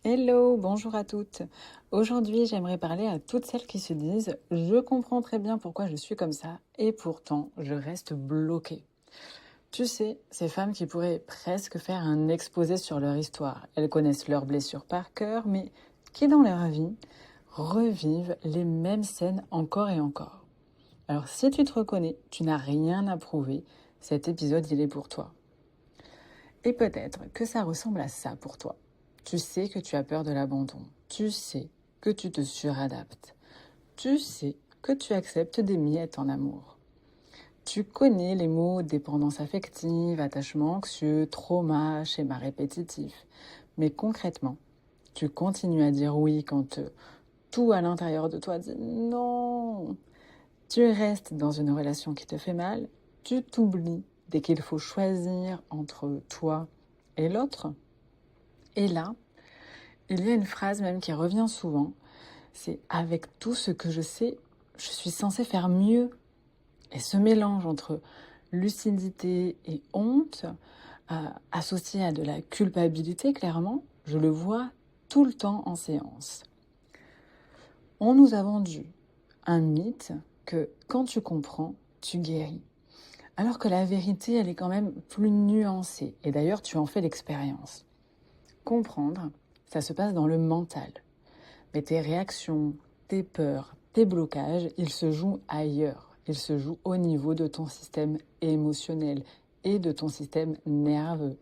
Hello, bonjour à toutes. Aujourd'hui, j'aimerais parler à toutes celles qui se disent «Je comprends très bien pourquoi je suis comme ça et pourtant je reste bloquée». Tu sais, ces femmes qui pourraient presque faire un exposé sur leur histoire. Elles connaissent leurs blessures par cœur, mais qui dans leur vie revivent les mêmes scènes encore et encore. Alors si tu te reconnais, tu n'as rien à prouver, cet épisode il est pour toi. Et peut-être que ça ressemble à ça pour toi. Tu sais que tu as peur de l'abandon. Tu sais que tu te suradaptes. Tu sais que tu acceptes des miettes en amour. Tu connais les mots dépendance affective, attachement anxieux, trauma, schéma répétitif. Mais concrètement, tu continues à dire oui quand tout à l'intérieur de toi dit non. Tu restes dans une relation qui te fait mal. Tu t'oublies dès qu'il faut choisir entre toi et l'autre. Et là, il y a une phrase même qui revient souvent, c'est «avec tout ce que je sais, je suis censée faire mieux». Et ce mélange entre lucidité et honte, associé à de la culpabilité, clairement, je le vois tout le temps en séance. On nous a vendu un mythe que quand tu comprends, tu guéris. Alors que la vérité, elle est quand même plus nuancée. Et d'ailleurs, tu en fais l'expérience. Comprendre, ça se passe dans le mental. Mais tes réactions, tes peurs, tes blocages, ils se jouent ailleurs. Ils se jouent au niveau de ton système émotionnel et de ton système nerveux.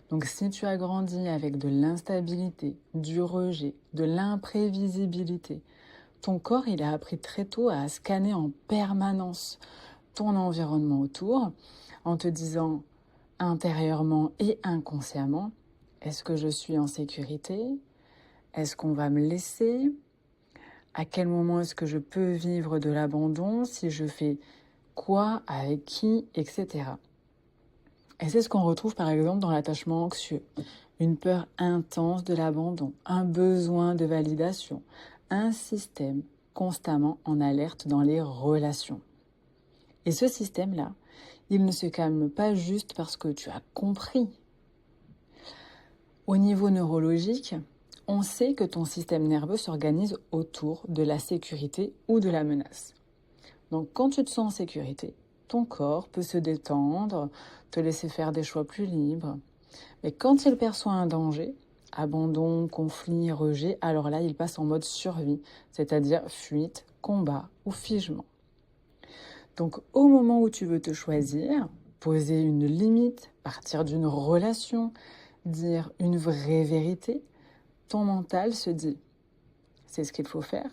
Donc si tu as grandi avec de l'instabilité, du rejet, de l'imprévisibilité, ton corps, il a appris très tôt à scanner en permanence ton environnement autour en te disant intérieurement et inconsciemment, est-ce que je suis en sécurité? Est-ce qu'on va me laisser? À quel moment est-ce que je peux vivre de l'abandon? Si je fais quoi? Avec qui? Etc. Et c'est ce qu'on retrouve par exemple dans l'attachement anxieux. Une peur intense de l'abandon, un besoin de validation, un système constamment en alerte dans les relations. Et ce système-là, il ne se calme pas juste parce que tu as compris. Au niveau neurologique, on sait que ton système nerveux s'organise autour de la sécurité ou de la menace. Donc quand tu te sens en sécurité, ton corps peut se détendre, te laisser faire des choix plus libres. Mais quand il perçoit un danger, abandon, conflit, rejet, alors là, il passe en mode survie, c'est-à-dire fuite, combat ou figement. Donc au moment où tu veux te choisir, poser une limite, partir d'une relation, dire une vraie vérité, ton mental se dit « c'est ce qu'il faut faire ».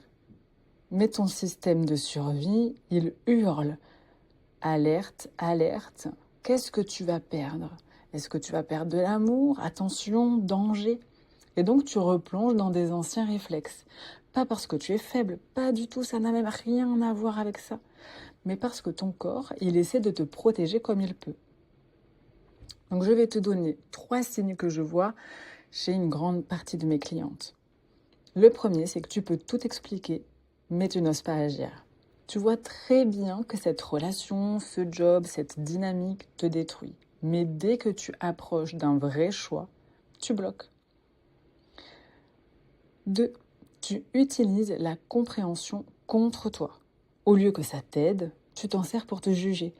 Mais ton système de survie, il hurle « alerte, alerte, qu'est-ce que tu vas perdre ? Est-ce que tu vas perdre de l'amour ? Attention, danger !» Et donc tu replonges dans des anciens réflexes. Pas parce que tu es faible, pas du tout, ça n'a même rien à voir avec ça. Mais parce que ton corps, il essaie de te protéger comme il peut. Donc je vais te donner 3 signes que je vois chez une grande partie de mes clientes. Le premier, c'est que tu peux tout expliquer, mais tu n'oses pas agir. Tu vois très bien que cette relation, ce job, cette dynamique te détruit. Mais dès que tu approches d'un vrai choix, tu bloques. 2. Tu utilises la compréhension contre toi. Au lieu que ça t'aide, tu t'en sers pour te juger.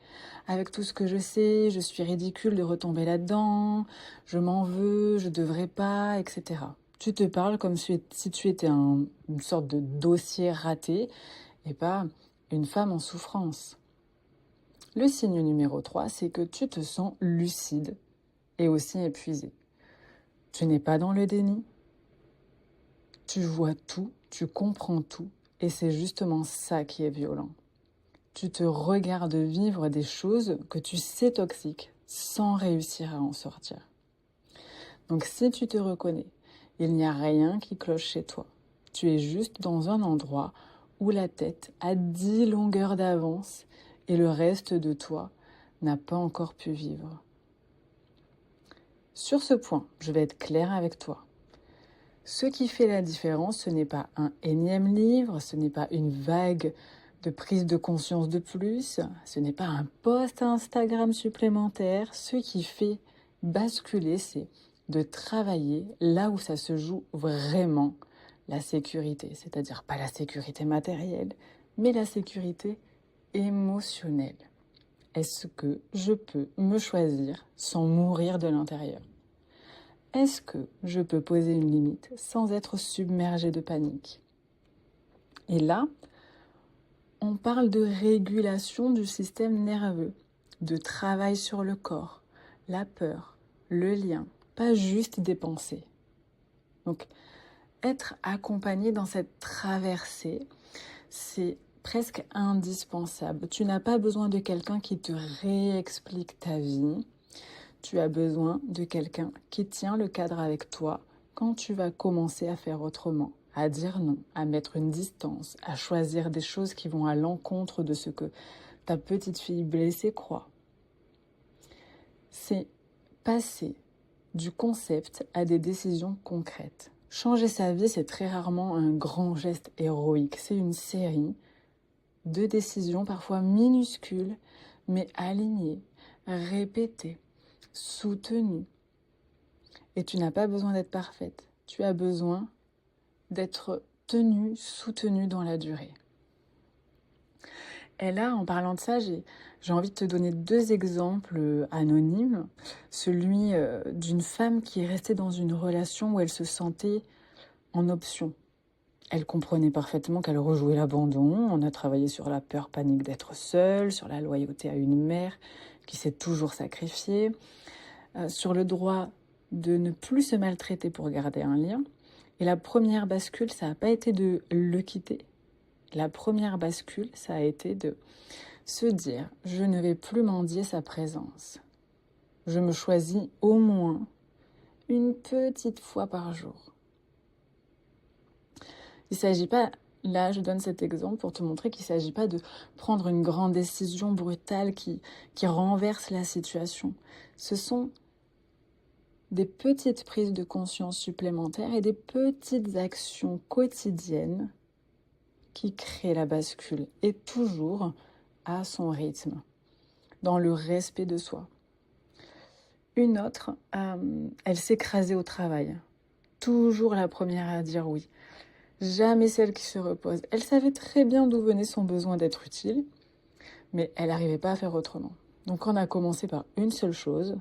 Avec tout ce que je sais, je suis ridicule de retomber là-dedans, je m'en veux, je devrais pas, etc. Tu te parles comme si tu étais une sorte de dossier raté et pas une femme en souffrance. Le signe numéro 3, c'est que tu te sens lucide et aussi épuisé. Tu n'es pas dans le déni, tu vois tout, tu comprends tout, et c'est justement ça qui est violent. Tu te regardes vivre des choses que tu sais toxiques sans réussir à en sortir. Donc si tu te reconnais, il n'y a rien qui cloche chez toi. Tu es juste dans un endroit où la tête a 10 longueurs d'avance et le reste de toi n'a pas encore pu vivre. Sur ce point, je vais être claire avec toi. Ce qui fait la différence, ce n'est pas un énième livre, ce n'est pas une vague de prise de conscience de plus, ce n'est pas un post Instagram supplémentaire. Ce qui fait basculer, c'est de travailler là où ça se joue vraiment la sécurité, c'est-à-dire pas la sécurité matérielle, mais la sécurité émotionnelle. Est-ce que je peux me choisir sans mourir de l'intérieur? Est-ce que je peux poser une limite sans être submergée de panique? Et là, on parle de régulation du système nerveux, de travail sur le corps, la peur, le lien, pas juste des pensées. Donc, être accompagné dans cette traversée, c'est presque indispensable. Tu n'as pas besoin de quelqu'un qui te réexplique ta vie. Tu as besoin de quelqu'un qui tient le cadre avec toi quand tu vas commencer à faire autrement, à dire non, à mettre une distance, à choisir des choses qui vont à l'encontre de ce que ta petite fille blessée croit. C'est passer du concept à des décisions concrètes. Changer sa vie, c'est très rarement un grand geste héroïque. C'est une série de décisions parfois minuscules, mais alignées, répétées, soutenues. Et tu n'as pas besoin d'être parfaite. Tu as besoin d'être tenue, soutenue dans la durée. Et là, en parlant de ça, j'ai envie de te donner 2 exemples anonymes. Celui d'une femme qui est restée dans une relation où elle se sentait en option. Elle comprenait parfaitement qu'elle rejouait l'abandon. On a travaillé sur la peur panique d'être seule, sur la loyauté à une mère qui s'est toujours sacrifiée, sur le droit de ne plus se maltraiter pour garder un lien. Et la première bascule, ça n'a pas été de le quitter. La première bascule, ça a été de se dire « je ne vais plus mendier sa présence ». Je me choisis au moins une petite fois par jour. Il ne s'agit pas, là je donne cet exemple pour te montrer qu'il ne s'agit pas de prendre une grande décision brutale qui renverse la situation. Ce sont des petites prises de conscience supplémentaires et des petites actions quotidiennes qui créent la bascule, et toujours à son rythme, dans le respect de soi. Une autre, elle s'écrasait au travail. Toujours la première à dire oui. Jamais celle qui se repose. Elle savait très bien d'où venait son besoin d'être utile, mais elle n'arrivait pas à faire autrement. Donc on a commencé par une seule chose,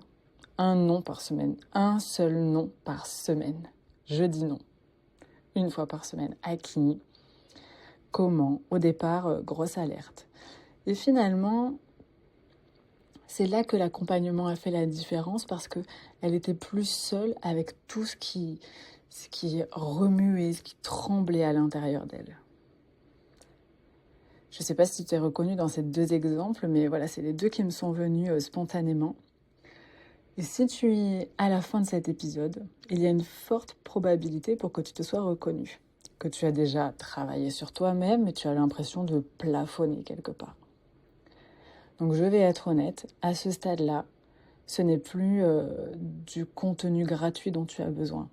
un non par semaine. Un seul non par semaine. Je dis non. Une fois par semaine. À qui? Comment? Au départ, grosse alerte. Et finalement, c'est là que l'accompagnement a fait la différence parce qu'elle était plus seule avec tout ce qui remuait, ce qui tremblait à l'intérieur d'elle. Je ne sais pas si tu t'es reconnu dans ces 2 exemples, mais voilà, c'est les 2 qui me sont venus spontanément. Et si tu es à la fin de cet épisode, il y a une forte probabilité pour que tu te sois reconnu, que tu as déjà travaillé sur toi-même et tu as l'impression de plafonner quelque part. Donc je vais être honnête, à ce stade-là, ce n'est plus du contenu gratuit dont tu as besoin.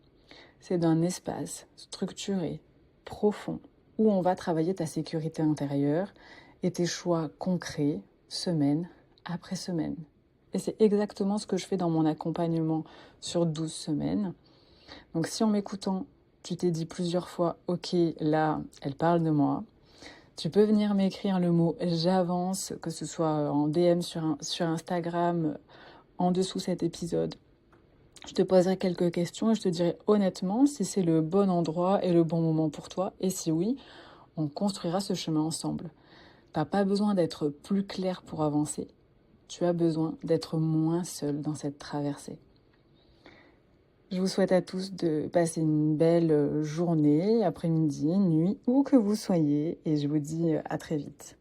C'est d'un espace structuré, profond, où on va travailler ta sécurité intérieure et tes choix concrets, semaine après semaine. Et c'est exactement ce que je fais dans mon accompagnement sur 12 semaines. Donc si en m'écoutant, tu t'es dit plusieurs fois « Ok, là, elle parle de moi », tu peux venir m'écrire le mot « j'avance », que ce soit en DM sur Instagram, en dessous cet épisode. Je te poserai quelques questions et je te dirai honnêtement si c'est le bon endroit et le bon moment pour toi. Et si oui, on construira ce chemin ensemble. Tu n'as pas besoin d'être plus clair pour avancer. Tu as besoin d'être moins seul dans cette traversée. Je vous souhaite à tous de passer une belle journée, après-midi, nuit, où que vous soyez. Et je vous dis à très vite.